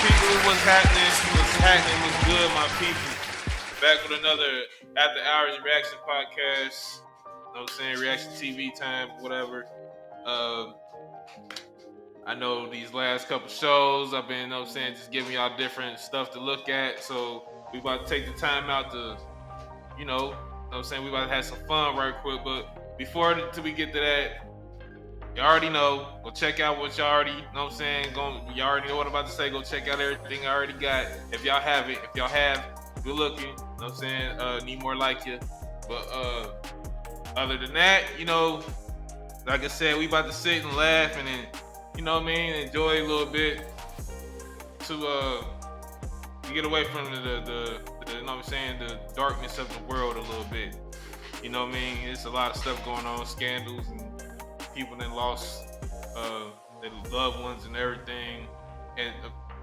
people, what's happening? What's happening? What's good, my people? Back with another After Hours Reaction Podcast. You know what I'm saying? Reaction TV time, whatever. I know these last couple shows, I've been, you know what I'm saying, just giving y'all different stuff to look at. So we about to take the time out to, you know what I'm saying, we about to have some fun right quick. But till we get to that, you already know. Go check out what y'all already, you know what I'm saying? You already know what I'm about to say. Go check out everything I already got. If y'all have it, good looking. You know what I'm saying? Need more like you. But other than that, you know, like I said, we about to sit and laugh and then, you know what I mean, enjoy a little bit to get away from the you know what I'm saying, the darkness of the world a little bit. You know what I mean? It's a lot of stuff going on, scandals and people that lost their loved ones and everything. And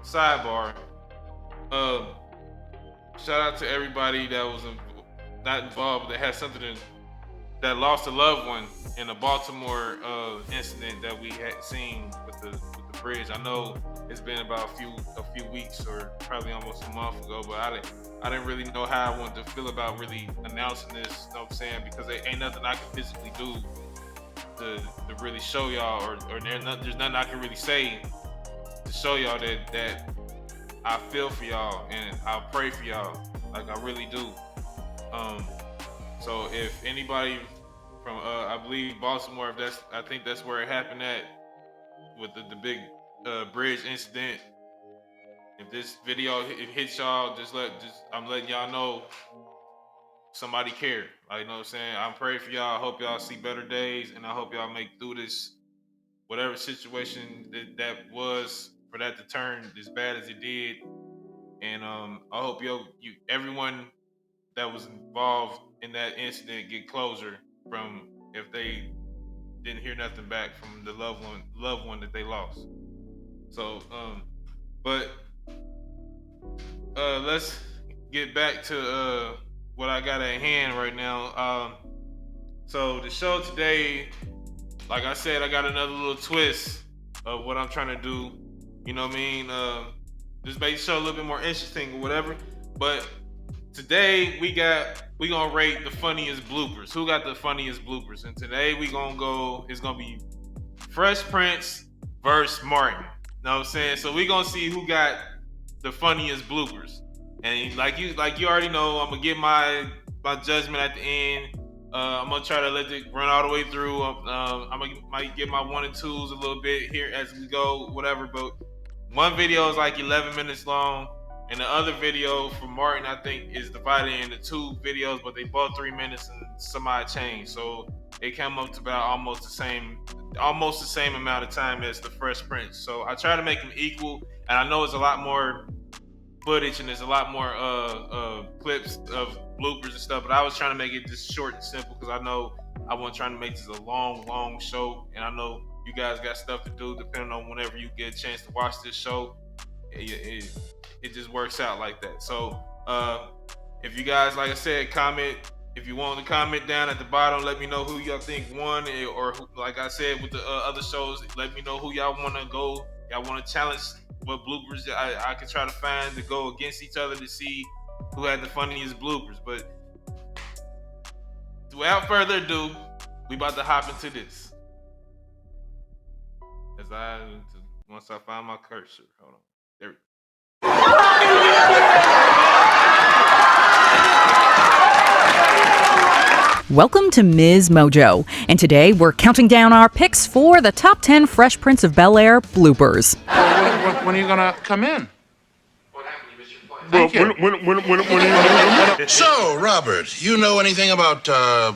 sidebar, shout out to everybody that was not involved, that had that lost a loved one in a Baltimore incident that we had seen with the bridge. I know it's been about a few weeks or probably almost a month ago, but I didn't really know how I wanted to feel about really announcing this. You know what I'm saying? Because there ain't nothing I can physically do to really show y'all, or there's nothing I can really say to show y'all that I feel for y'all and I pray for y'all, like I really do. So if anybody from I believe Baltimore, I think that's where it happened at with the big bridge incident. If this video hits y'all, I'm letting y'all know somebody care. Like, you know what I'm saying? I'm praying for y'all. I hope y'all see better days, and I hope y'all make through this, whatever situation that was, for that to turn as bad as it did. And I hope everyone that was involved in that incident get closure from, if they didn't hear nothing back from the loved one that they lost. So but let's get back to what I got at hand right now. So the show today, like I said, I got another little twist of what I'm trying to do. You know what I mean? Just make the show a little bit more interesting or whatever. But today we gonna rate the funniest bloopers. Who got the funniest bloopers? And today it's gonna be Fresh Prince versus Martin. You know what I'm saying? So we gonna see who got the funniest bloopers. And like you already know, I'm gonna get my judgment at the end. I'm gonna try to let it run all the way through. Might get my 1 and 2s a little bit here as we go, whatever. But one video is like 11 minutes long, and the other video from Martin, I think, is divided into 2 videos, but they both 3 minutes and some odd change. So it came up to about almost the same amount of time as the Fresh Prince. So I try to make them equal, and I know it's a lot more footage and there's a lot more clips of bloopers and stuff, but I was trying to make it just short and simple because I know I wasn't trying to make this a long show, and I know you guys got stuff to do depending on whenever you get a chance to watch this show. It just works out like that. So if you guys, like I said, comment. If you want to comment down at the bottom, let me know who y'all think won, or who, like I said with the other shows, let me know who y'all want to go. Y'all want to challenge what bloopers I can try to find to go against each other to see who had the funniest bloopers. But without further ado, we about to hop into this. Once I find my cursor, hold on. There we go. Welcome to Ms. Mojo, and today we're counting down our picks for the top 10 Fresh Prince of Bel-Air bloopers. When are you gonna come in? What happened? You missed your flight. Thank you. So, Robert, you know anything about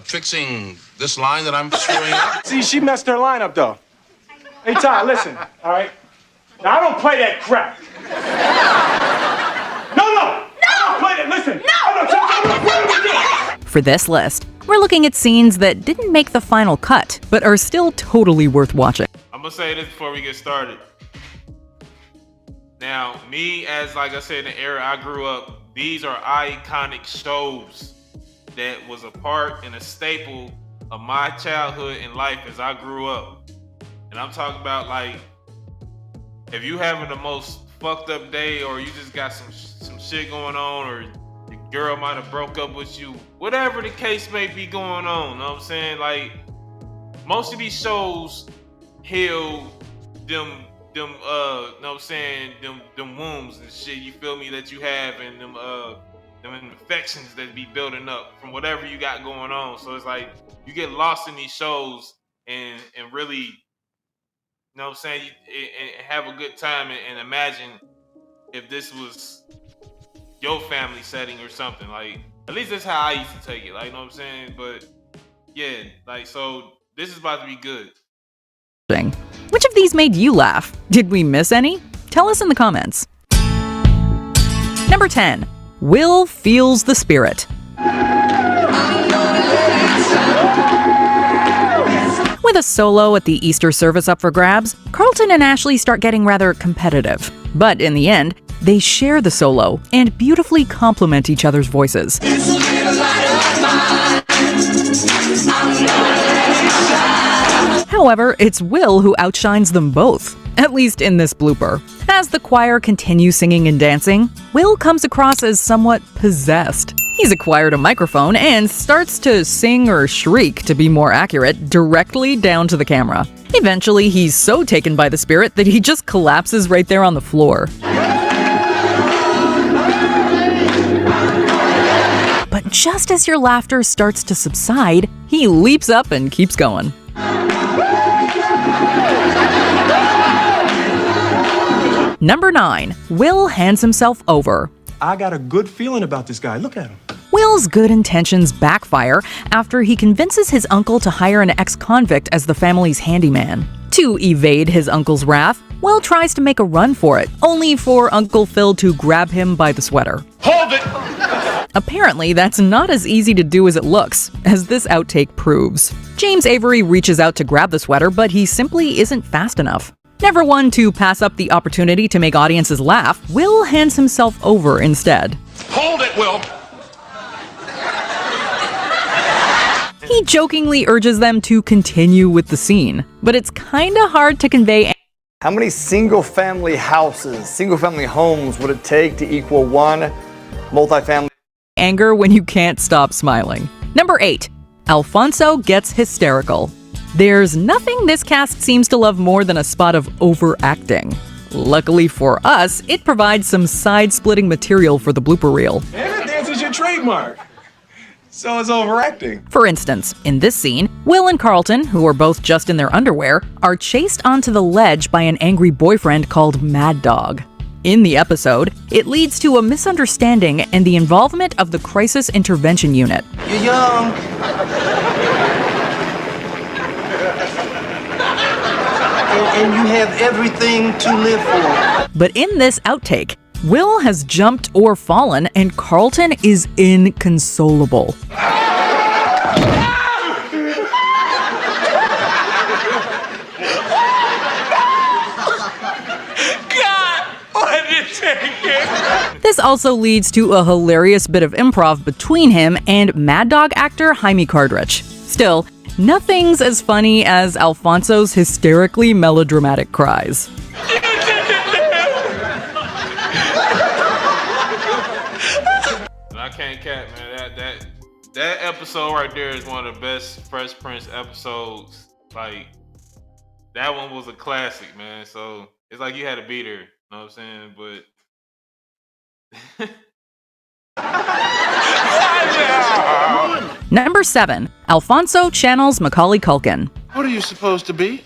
fixing this line that I'm screwing up? See, she messed her line up, though. Hey, Ty, listen, all right? Now, I don't play that crap. No! I don't play that. Listen. No! For this list, we're looking at scenes that didn't make the final cut, but are still totally worth watching. I'm gonna say this before we get started. Now, me, as like I said, in the era I grew up, these are iconic shows that was a part and a staple of my childhood and life as I grew up. And I'm talking about, like, if you having the most fucked up day, or you just got some shit going on, or your girl might have broke up with you, whatever the case may be going on, know what I'm saying? Like, most of these shows heal them know what I'm saying, them wounds and shit, you feel me, that you have, and them infections that be building up from whatever you got going on. So it's like you get lost in these shows and really, you know what I'm saying, and have a good time, and imagine if this was your family setting or something. Like, at least that's how I used to take it, like, you know what I'm saying? But yeah, like, so this is about to be good. Which of these made you laugh? Did we miss any? Tell us in the comments. Number 10. Will feels the spirit. With a solo at the Easter service up for grabs, Carlton and Ashley start getting rather competitive. But in the end, they share the solo and beautifully complement each other's voices. However, it's Will who outshines them both, at least in this blooper. As the choir continues singing and dancing, Will comes across as somewhat possessed. He's acquired a microphone and starts to sing or shriek, to be more accurate, directly down to the camera. Eventually, he's so taken by the spirit that he just collapses right there on the floor. But just as your laughter starts to subside, he leaps up and keeps going. Number 9. Will hands himself over. I got a good feeling about this guy. Look at him. Will's good intentions backfire after he convinces his uncle to hire an ex-convict as the family's handyman. To evade his uncle's wrath, Will tries to make a run for it, only for Uncle Phil to grab him by the sweater. Hold it! Apparently, that's not as easy to do as it looks, as this outtake proves. James Avery reaches out to grab the sweater, but he simply isn't fast enough. Never one to pass up the opportunity to make audiences laugh, Will hands himself over instead. Hold it, Will! He jokingly urges them to continue with the scene, but it's kinda hard to convey. How many single-family houses, single-family homes would it take to equal one multifamily? Anger when you can't stop smiling. Number 8. Alfonso gets hysterical. There's nothing this cast seems to love more than a spot of overacting. Luckily for us, it provides some side-splitting material for the blooper reel. And dance is your trademark. So is overacting. For instance, in this scene, Will and Carlton, who are both just in their underwear, are chased onto the ledge by an angry boyfriend called Mad Dog. In the episode, it leads to a misunderstanding and the involvement of the Crisis Intervention Unit. You're young. And you have everything to live for. But in this outtake, Will has jumped or fallen and Carlton is inconsolable. This also leads to a hilarious bit of improv between him and Mad Dog actor Jaime Cardrich. Still, nothing's as funny as Alfonso's hysterically melodramatic cries. I can't cap, man. That episode right there is one of the best Fresh Prince episodes. Like, that one was a classic, man. So it's like you had to be there. You know what I'm saying? But Number 7. Alfonso channels Macaulay Culkin. What are you supposed to be?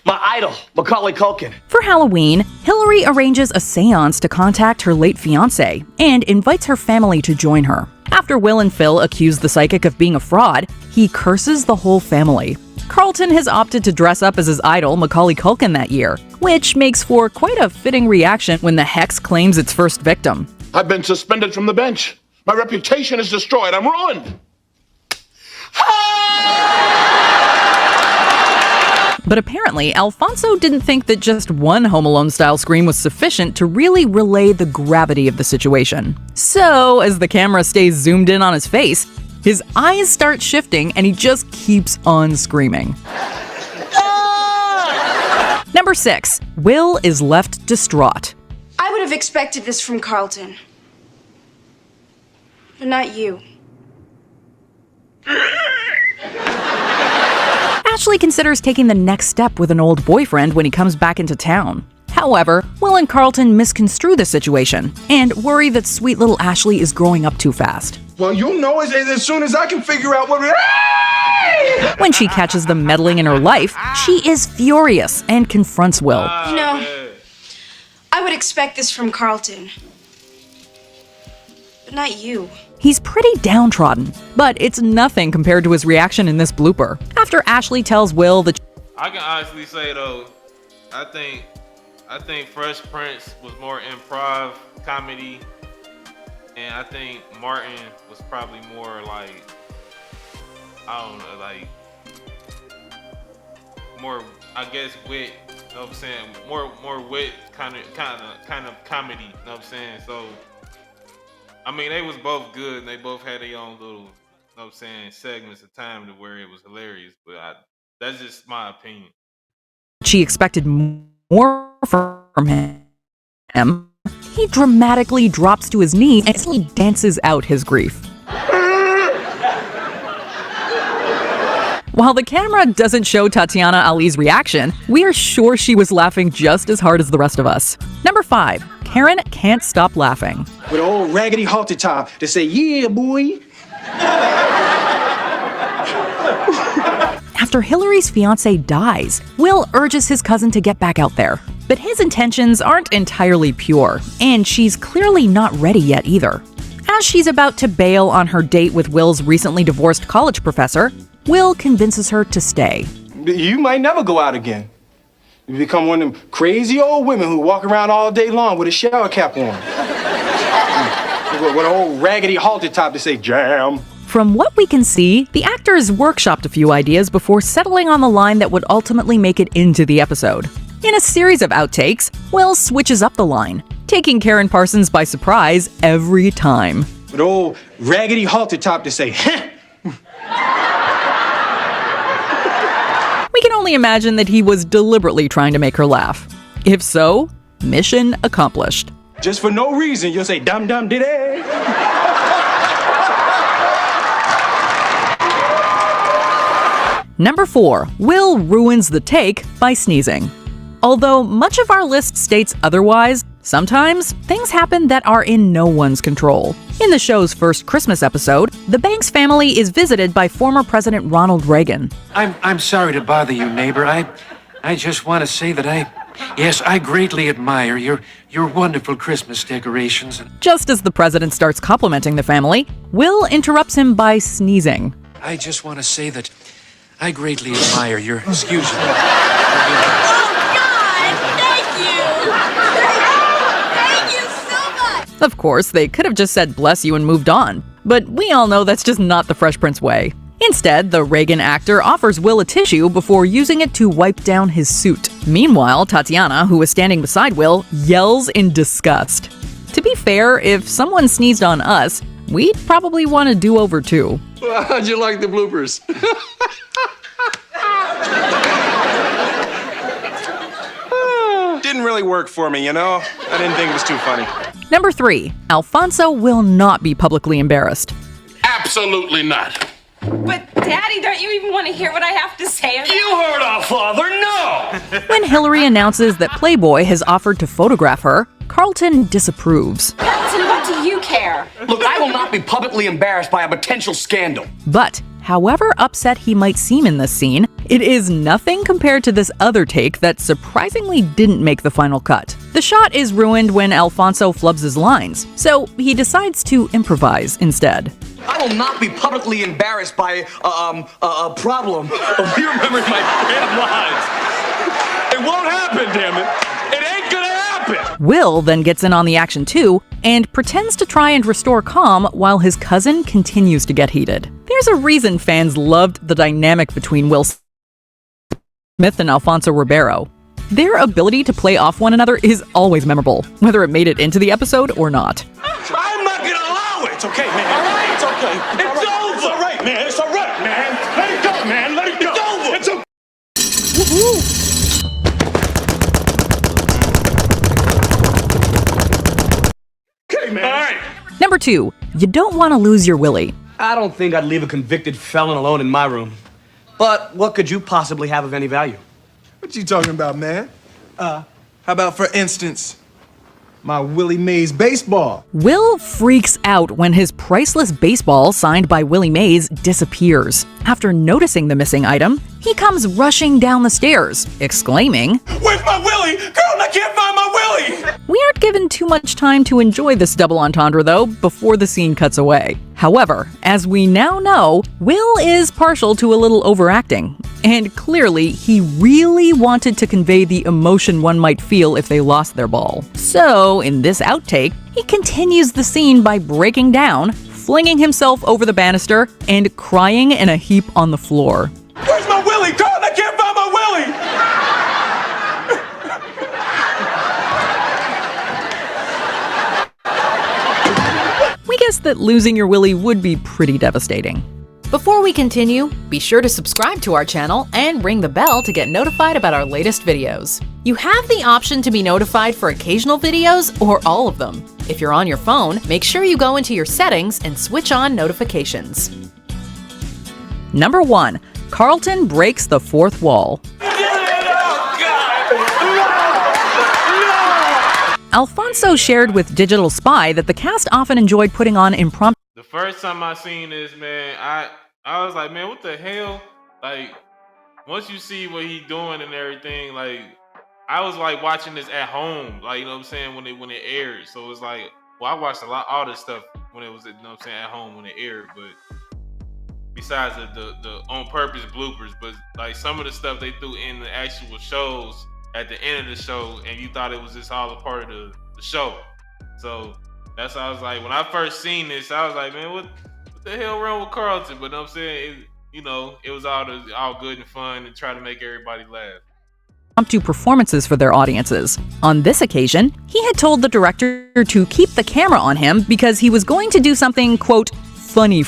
My idol, Macaulay Culkin. For Halloween, Hillary arranges a seance to contact her late fiancé and invites her family to join her. After Will and Phil accuse the psychic of being a fraud, he curses the whole family. Carlton has opted to dress up as his idol, Macaulay Culkin, that year, which makes for quite a fitting reaction when the hex claims its first victim. I've been suspended from the bench. My reputation is destroyed. I'm ruined. But apparently, Alfonso didn't think that just one Home Alone-style scream was sufficient to really relay the gravity of the situation. So, as the camera stays zoomed in on his face, his eyes start shifting and he just keeps on screaming. Number 6. Will is left distraught. have expected this from Carlton. But not you. Ashley considers taking the next step with an old boyfriend when he comes back into town. However, Will and Carlton misconstrue the situation and worry that sweet little Ashley is growing up too fast. Well, you'll know as soon as I can figure out what... When she catches them meddling in her life, she is furious and confronts Will. You know, I would expect this from Carlton. But not you. He's pretty downtrodden, but it's nothing compared to his reaction in this blooper. After Ashley tells Will that I can honestly say though, I think Fresh Prince was more improv comedy, and I think Martin was probably more like, I don't know, like more, I guess, wit. You know what I'm saying? More wit, kind of comedy. You know what I'm saying? So, I mean, they was both good, and they both had their own little, you know what I'm saying, segments of time to where it was hilarious. But that's just my opinion. she expected more from him, he dramatically drops to his knees and he dances out his grief. While the camera doesn't show Tatiana Ali's reaction, we are sure she was laughing just as hard as the rest of us. Number 5, Karen can't stop laughing. With an old raggedy halter top to say, yeah, boy. After Hillary's fiance dies, Will urges his cousin to get back out there. But his intentions aren't entirely pure, and she's clearly not ready yet either. As she's about to bail on her date with Will's recently divorced college professor, Will convinces her to stay. You might never go out again. You become one of them crazy old women who walk around all day long with a shower cap on. With an old raggedy halter top to say, jam. From what we can see, the actors workshopped a few ideas before settling on the line that would ultimately make it into the episode. In a series of outtakes, Will switches up the line, taking Karen Parsons by surprise every time. With an old raggedy halter top to say, heh. We can only imagine that he was deliberately trying to make her laugh. If so, mission accomplished. Just for no reason, you'll say, dum dum diddy. Number 4, Will ruins the take by sneezing. Although much of our list states otherwise, sometimes things happen that are in no one's control. In the show's first Christmas episode, the Banks family is visited by former President Ronald Reagan. I'm sorry to bother you, neighbor. I just want to say that I greatly admire your wonderful Christmas decorations. Just as the president starts complimenting the family, Will interrupts him by sneezing. I just want to say that I greatly admire your... Excuse me. Of course, they could have just said bless you and moved on, but we all know that's just not the Fresh Prince way. Instead, the Reagan actor offers Will a tissue before using it to wipe down his suit. Meanwhile, Tatiana, who is standing beside Will, yells in disgust. To be fair, if someone sneezed on us, we'd probably want a do-over too. Well, how'd you like the bloopers? Didn't really work for me, you know? I didn't think it was too funny. Number 3, Alfonso will not be publicly embarrassed. Absolutely not. But, Daddy, don't you even want to hear what I have to say? You heard our father, no! When Hillary announces that Playboy has offered to photograph her, Carlton disapproves. Carlton, what do you care? Look, I will not be publicly embarrassed by a potential scandal. But, however upset he might seem in this scene, it is nothing compared to this other take that surprisingly didn't make the final cut. The shot is ruined when Alfonso flubs his lines, so he decides to improvise instead. I will not be publicly embarrassed by a problem. You remembered my damn lines. It won't happen, damn it. It ain't gonna happen. Will then gets in on the action too and pretends to try and restore calm while his cousin continues to get heated. There's a reason fans loved the dynamic between Will Smith and Alfonso Ribeiro. Their ability to play off one another is always memorable, whether it made it into the episode or not. I'm not gonna allow it. It's okay, man. All right? It's okay. It's over. It's all right, man. It's all right, man. Let it go, man. Let it go. It's over. It's okay. Number 2, you don't want to lose your Willie. I don't think I'd leave a convicted felon alone in my room. But what could you possibly have of any value? What you talking about, man? How about, for instance, my Willie Mays baseball? Will freaks out when his priceless baseball signed by Willie Mays disappears. After noticing the missing item, he comes rushing down the stairs, exclaiming, Where's my Willie? Girl, I can't find my Willie! We aren't given too much time to enjoy this double entendre, though, before the scene cuts away. However, as we now know, Will is partial to a little overacting. And clearly, he really wanted to convey the emotion one might feel if they lost their ball. So, in this outtake, he continues the scene by breaking down, flinging himself over the banister, and crying in a heap on the floor. Where's my Willie? Girl, I can't find my Willie! We guess that losing your Willie would be pretty devastating. Before we continue, be sure to subscribe to our channel and ring the bell to get notified about our latest videos. You have the option to be notified for occasional videos or all of them. If you're on your phone, make sure you go into your settings and switch on notifications. Number 1. Carlton breaks the fourth wall. Alfonso shared with Digital Spy that the cast often enjoyed putting on impromptu. The first time I seen this, man, I was like, man, what the hell? Like, once you see what he doing and everything, like, I was like watching this at home, like, you know what I'm saying, when it aired. So it was like, well, I watched all this stuff when it was, you know what I'm saying, at home when it aired, but besides the on purpose bloopers, but like some of the stuff they threw in the actual shows at the end of the show, and you thought it was just all a part of the show. So that's how I was like, when I first seen this, I was like, man, what the hell wrong with Carlton? But you know what I'm saying, it was all good and fun and try to make everybody laugh. Impromptu performances for their audiences. On this occasion, he had told the director to keep the camera on him because he was going to do something, quote, funny.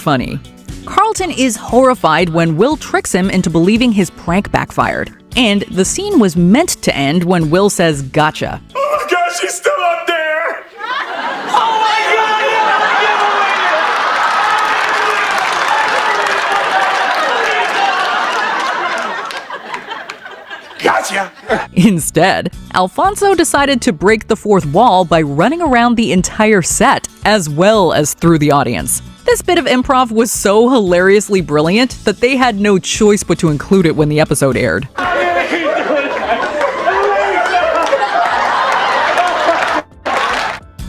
Carlton is horrified when Will tricks him into believing his prank backfired. And the scene was meant to end when Will says, gotcha. Oh my gosh, she's still up there! Oh my god! Gotcha! Instead, Alfonso decided to break the fourth wall by running around the entire set, as well as through the audience. This bit of improv was so hilariously brilliant that they had no choice but to include it when the episode aired.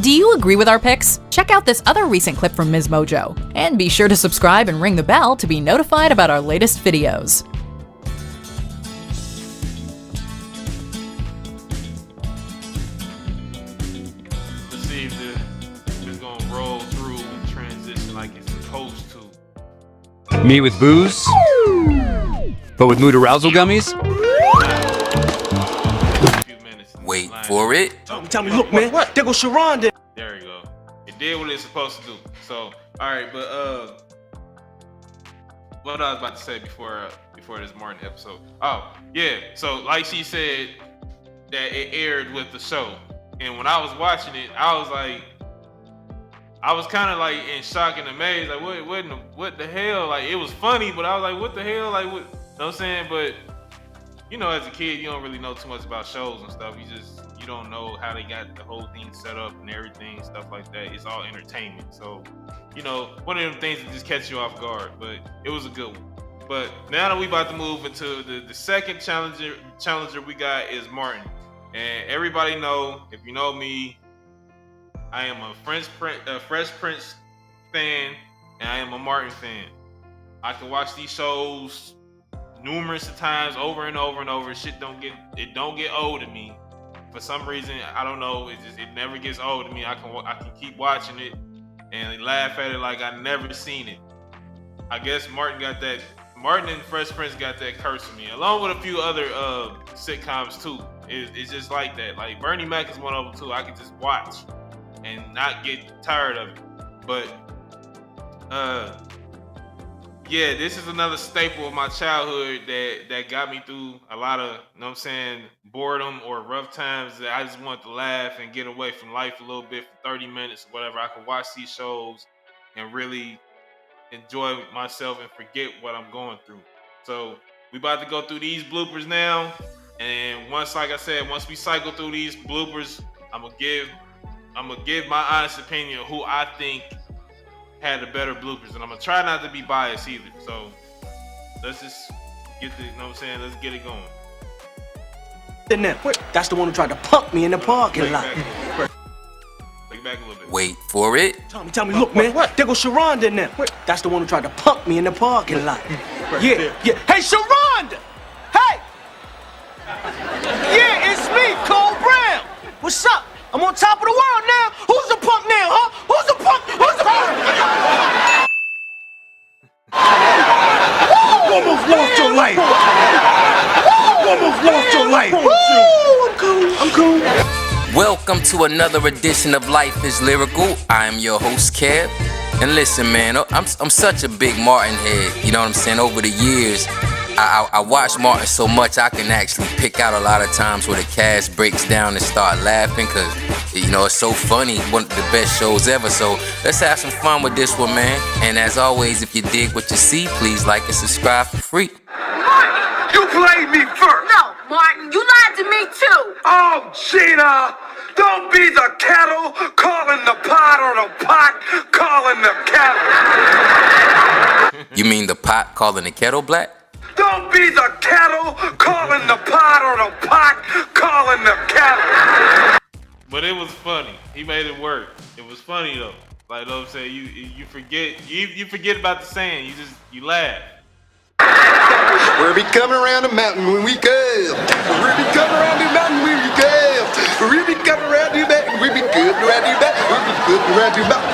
Do you agree with our picks? Check out this other recent clip from Ms. Mojo. And be sure to subscribe and ring the bell to be notified about our latest videos. Let's see if it's gonna roll through and transition like it's supposed to. Me with booze, but with mood arousal gummies? Wait for it. Tell me, look, man, there goes Sharon. There you go. It did what it's supposed to do. So, all right, but what I was about to say before this Martin episode. Oh, yeah. So, like she said, that it aired with the show, and when I was watching it, I was kind of like in shock and amazed, like what the hell? Like, it was funny, but I was like, what the hell? Like, what? You know what I'm saying? But as a kid, you don't really know too much about shows and stuff. You don't know how they got the whole thing set up and everything, stuff like that. It's all entertainment. So, one of them things that just catch you off guard, but it was a good one. But now that we about to move into the second challenger we got is Martin. And everybody know, if you know me, I am a Fresh Prince fan, and I am a Martin fan. I can watch these shows numerous times over and over and over. It don't get old to me. For some reason, I don't know. It never gets old to me. I can keep watching it and laugh at it like I never seen it. I guess Martin and Fresh Prince got that curse on me, along with a few other sitcoms too. It's just like that. Like Bernie Mac is one of them too. I can just watch and not get tired of it. But yeah, this is another staple of my childhood that got me through a lot of, you know what I'm saying, boredom or rough times that I just wanted to laugh and get away from life a little bit for 30 minutes, whatever. I could watch these shows and really enjoy myself and forget what I'm going through. So we about to go through these bloopers now. And once, like I said, once we cycle through these bloopers, I'm gonna give my honest opinion of who I think had the better bloopers, and I'm gonna try not to be biased either. So let's just get the, you know what I'm saying? Let's get it going. That's the one who tried to punk me in the parking lot. Take it back a little bit. Wait for it. Tell me, look, man. There goes Sharonda in there. That's the one who tried to punk me in the parking lot. Yeah. Hey, Sharonda! Hey! Yeah, it's me, Cole Brown. What's up? I'm on top of the world now. Who's the punk now, huh? Who's the punk? Who's the punk? Almost lost your life. Almost lost your life. Woo, I'm cool. Welcome to another edition of Life is Lyrical. I am your host, Kev. And listen, man, I'm such a big Martin head. You know what I'm saying? Over the years, I watch Martin so much I can actually pick out a lot of times where the cast breaks down and start laughing because, you know, it's so funny. One of the best shows ever. So let's have some fun with this one, man. And as always, if you dig what you see, please like and subscribe for free. Martin, you played me first. No, Martin, you lied to me too. Oh, Gina, don't be the kettle calling the pot or the pot calling the kettle. You mean the pot calling the kettle black? Don't be the kettle calling the pot or the pot calling the kettle. But it was funny. He made it work. It was funny though. Like, you know what I'm saying? You forget about the saying. You laugh. We'll be coming around the mountain when we go. We'll be coming around the mountain when we go. We'll be coming around the mountain. We'll be good around the mountain. We'll be good around the mountain.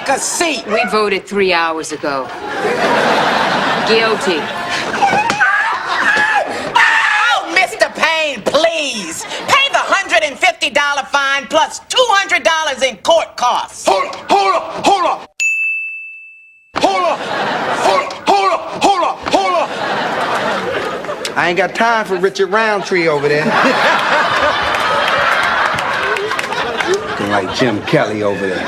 A seat. We voted 3 hours ago. Guilty. Oh, Mr. Payne, please. Pay the $150 fine plus $200 in court costs. Hold up. I ain't got time for Richard Roundtree over there. Looking like Jim Kelly over there.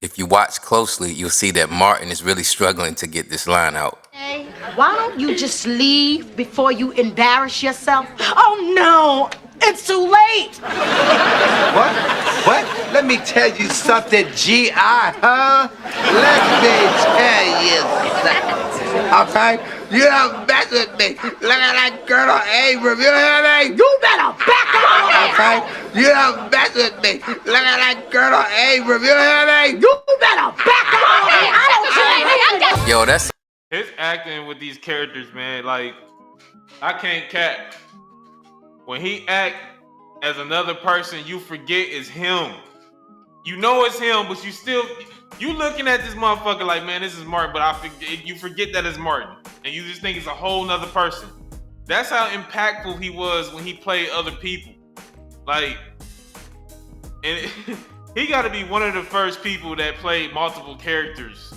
If you watch closely, you'll see that Martin is really struggling to get this line out. Hey, why don't you just leave before you embarrass yourself? Oh no, it's too late. What? Let me tell you something, G.I., huh? Let me tell you something. Okay? You don't mess with me. Look at that girl Abram. You hear me? You better back up. Okay? You don't mess with me. Look at that girl Abram. You hear me? You better back up. I don't care. Yo, that's his acting with these characters, man. Like, I can't cap. When he act as another person, you forget it's him. You know it's him, but you looking at this motherfucker like, man, this is Martin, but you forget that it's Martin, and you just think it's a whole nother person. That's how impactful he was when he played other people. Like, and he got to be one of the first people that played multiple characters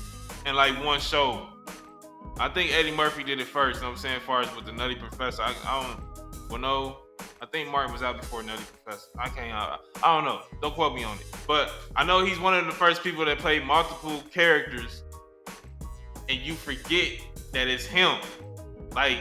in like one show. I think Eddie Murphy did it first. You know what I'm saying, as far as with the Nutty Professor, I think Martin was out before Nutty Professor. I don't know. Don't quote me on it. But I know he's one of the first people that played multiple characters, and you forget that it's him. Like,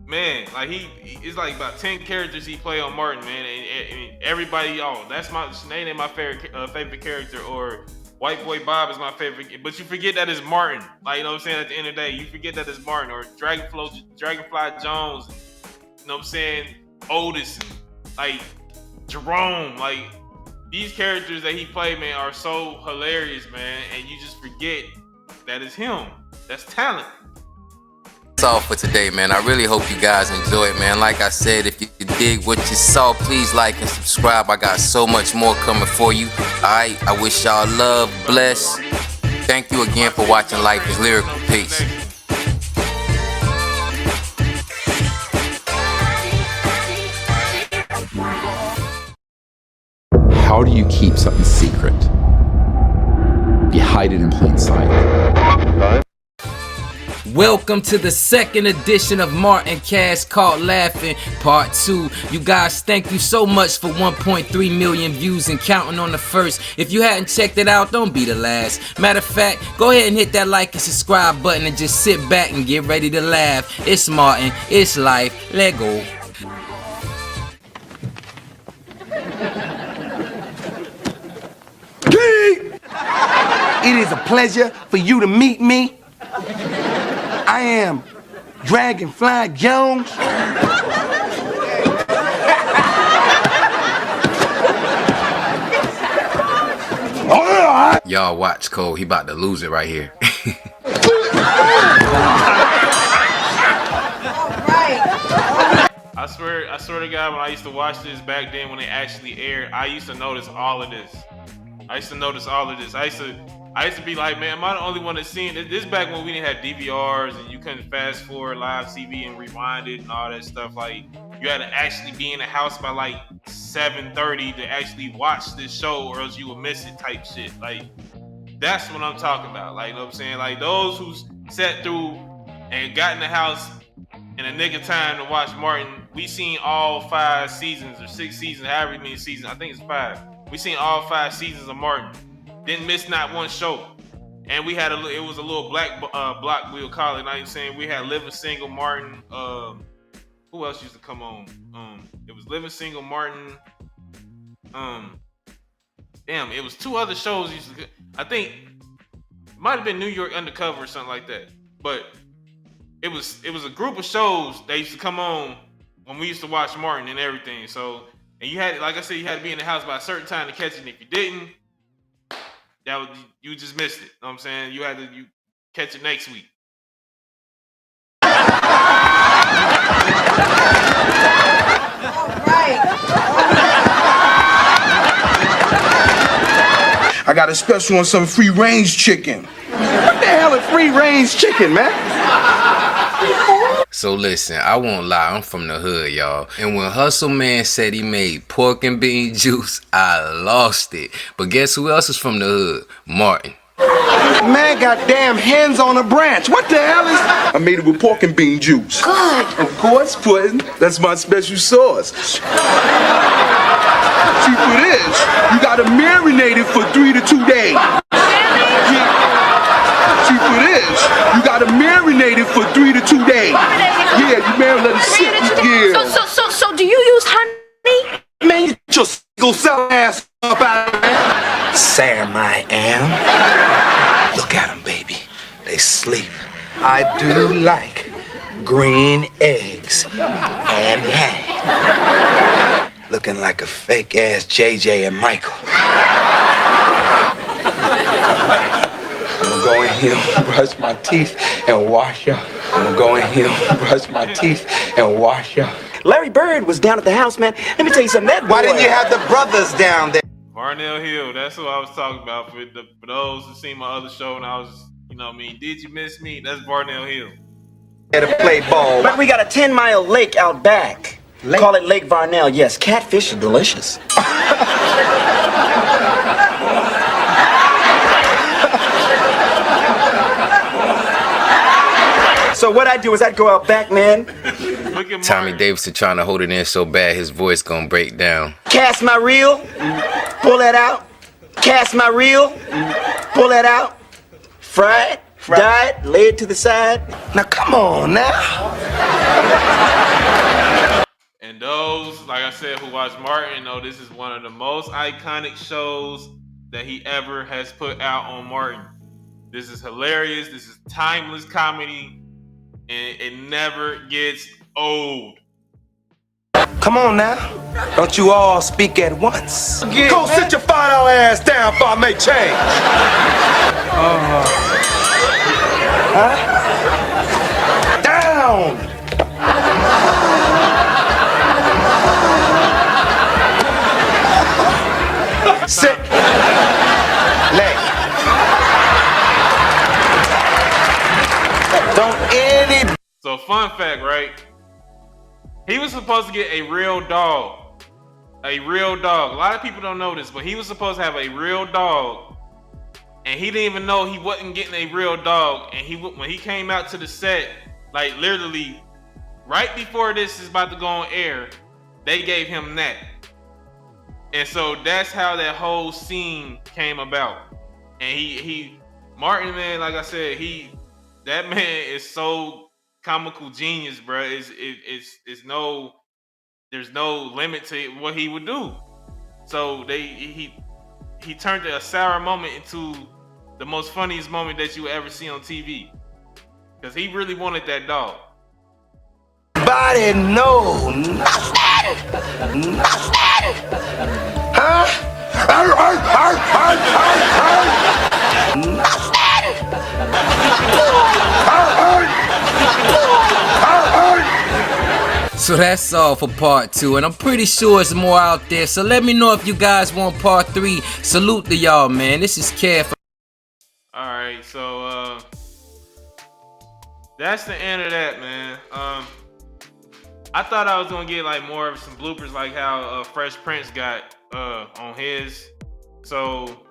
man, like it's like about 10 characters he played on Martin, man. And everybody, that's my Sinead ain't my favorite character, or White Boy Bob is my favorite. But you forget that it's Martin. Like, you know what I'm saying? At the end of the day, you forget that it's Martin, or Dragonfly Jones. You know what I'm saying? Otis, and like Jerome, like these characters that he played, man, are so hilarious, man, and you just forget that it's him. That's talent. That's all for today, man. I really hope you guys enjoy it, man. Like I said, if you dig what you saw, please like and subscribe. I got so much more coming for you. Alright, I wish y'all love, bless. Thank you again for watching Life is Lyrical. Peace. How do you keep something secret? You hide it in plain sight. Welcome to the second edition of Martin Cash Caught Laughing Part 2. You guys, thank you so much for 1.3 million views and counting on the first. If you hadn't checked it out, don't be the last. Matter of fact, go ahead and hit that like and subscribe button and just sit back and get ready to laugh. It's Martin, it's life, let go. It is a pleasure for you to meet me. I am Dragonfly Jones. Y'all watch Cole, he about to lose it right here. I swear to God, when I used to watch this back then when it actually aired, I used to notice all of this. I used to be like, man, am I the only one that's seen this? This back when we didn't have DVRs and you couldn't fast forward live TV and rewind it and all that stuff. Like, you had to actually be in the house by like 7:30 to actually watch this show, or else you would miss it type shit. Like, that's what I'm talking about. Like, you know what I'm saying? Like, those who sat through and got in the house in a nick of time to watch Martin, we seen all 5 seasons or 6 seasons, however many seasons. I think it's 5. We seen all 5 seasons of Martin. Didn't miss not one show. And we had it was a little black block, we'll call it. I ain't saying we had Living Single Martin. Who else used to come on? It was Living Single Martin. Damn, it was 2 other shows used to. I think it might have been New York Undercover or something like that. But it was a group of shows that used to come on when we used to watch Martin and everything. So, and you had, like I said, you had to be in the house by a certain time to catch it. And if you didn't, you just missed it. You know what I'm saying? You had to catch it next week. I got a special on some free range chicken. What the hell is free range chicken, man? So listen, I won't lie, I'm from the hood, y'all. And when Hustle Man said he made pork and bean juice, I lost it. But guess who else is from the hood? Martin. Man got damn hens on a branch. What the hell is... I made it with pork and bean juice. Good. Of course, pudding. That's my special sauce. See, for this, you gotta marinate it for 3 to 2 days. See, for this, you gotta marinate it for 3 to 2 days. Yeah, you marinate it sit. Yeah. So do you use honey? Man, get your single cell ass up out of there. Sam, I am. Look at them, baby. They sleep. I do like green eggs and ham. Looking like a fake ass JJ and Michael. I'm gonna go in here, brush my teeth, and wash up. I'm gonna go in here, brush my teeth, and wash up. Larry Bird was down at the house, man. Let me tell you something. That boy... Why didn't you have the brothers down there? Barnell Hill, that's who I was talking about. For those who seen my other show and I was, you know what I mean, Did You Miss Me? That's Barnell Hill. Had to play ball. But we got a 10-mile lake out back. Call it Lake Varnell. Yes, catfish are delicious. So what I do is I'd go out back, man. Tommy Davidson trying to hold it in so bad his voice gonna break down. Cast my reel, pull that out. Cast my reel, pull that out. Fry it, dye it, lay it to the side. Now come on now. And those, like I said, who watch Martin know this is one of the most iconic shows that he ever has put out on Martin. This is hilarious. This is timeless comedy. And it never gets old. Come on now. Don't you all speak at once. Go sit your $5 ass down before I make change. Down. Sit. Lay. Don't any. So fun fact, right? He was supposed to get a real dog. A real dog. A lot of people don't know this, but he was supposed to have a real dog. And he didn't even know he wasn't getting a real dog. And when he came out to the set, like literally right before this is about to go on air, they gave him that. And so that's how that whole scene came about. And Martin, man, like I said, that man is so comical genius, bro. There's no limit to what he would do. So he turned a sour moment into the most funniest moment that you would ever see on TV. Because he really wanted that dog. Nobody know nothing. Huh? So that's all for part 2, and I'm pretty sure there's more out there. So let me know if you guys want part 3. Salute to y'all, man. This is Kev. Alright, so that's the end of that, man. I thought I was gonna get like more of some bloopers like how Fresh Prince got on his. So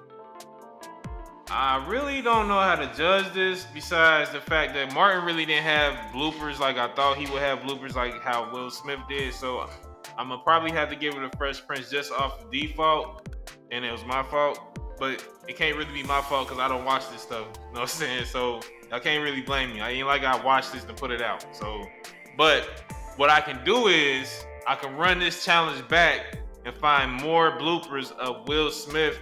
I really don't know how to judge this, besides the fact that Martin really didn't have bloopers like I thought he would have bloopers like how Will Smith did. So I'm gonna probably have to give it a Fresh Prince just off the default, and it was my fault. But it can't really be my fault because I don't watch this stuff. You know what I'm saying? So I can't really blame me. I ain't like I watched this to put it out. So, but what I can do is I can run this challenge back and find more bloopers of Will Smith.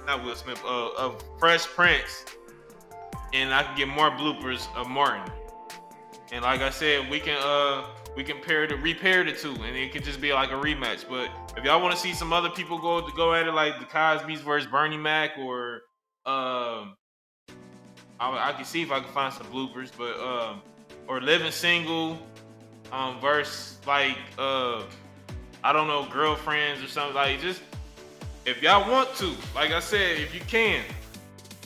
Not Will Smith, of Fresh Prince, and I can get more bloopers of Martin. And like I said, we can repair the two, and it could just be like a rematch. But if y'all want to see some other people go at it, like the Cosby's versus Bernie Mac, or I can see if I can find some bloopers, but or Living Single versus like I don't know, Girlfriends or something, like just. If y'all want to, like I said, if you can,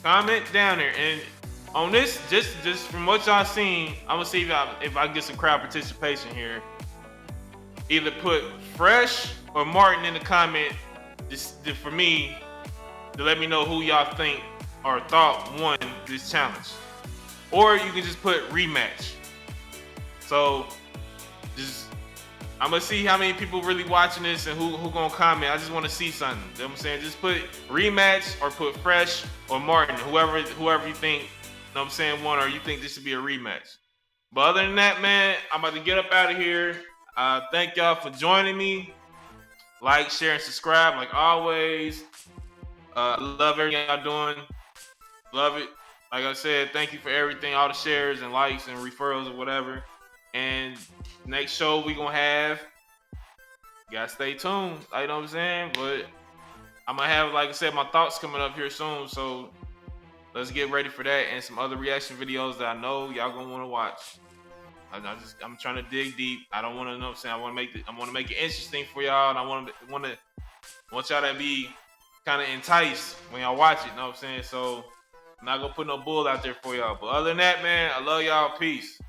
comment down there. And on this, just from what y'all seen, I'm gonna see if I get some crowd participation here. Either put Fresh or Martin in the comment, just for me, to let me know who y'all think or thought won this challenge. Or you can just put rematch. So I'm gonna see how many people really watching this and who gonna comment. I just want to see something. You know what I'm saying? Just put rematch or put Fresh or Martin, whoever you think, you know what I'm saying, won, or you think this should be a rematch. But other than that, man, I'm about to get up out of here. Thank y'all for joining me. Like, share, and subscribe like always. Love everything y'all doing. Love it. Like I said, thank you for everything, all the shares and likes and referrals or whatever. And next show we gonna have, you gotta stay tuned, you know what I'm saying? But I'm gonna have, like I said, my thoughts coming up here soon, so let's get ready for that and some other reaction videos that I know y'all gonna want to watch. I'm trying to dig deep. I don't want to know what I'm saying. I want to make it interesting for y'all, and I want y'all to be kind of enticed when y'all watch it. You know what I'm saying? So I'm not gonna put no bull out there for y'all. But other than that, man, I love y'all. Peace.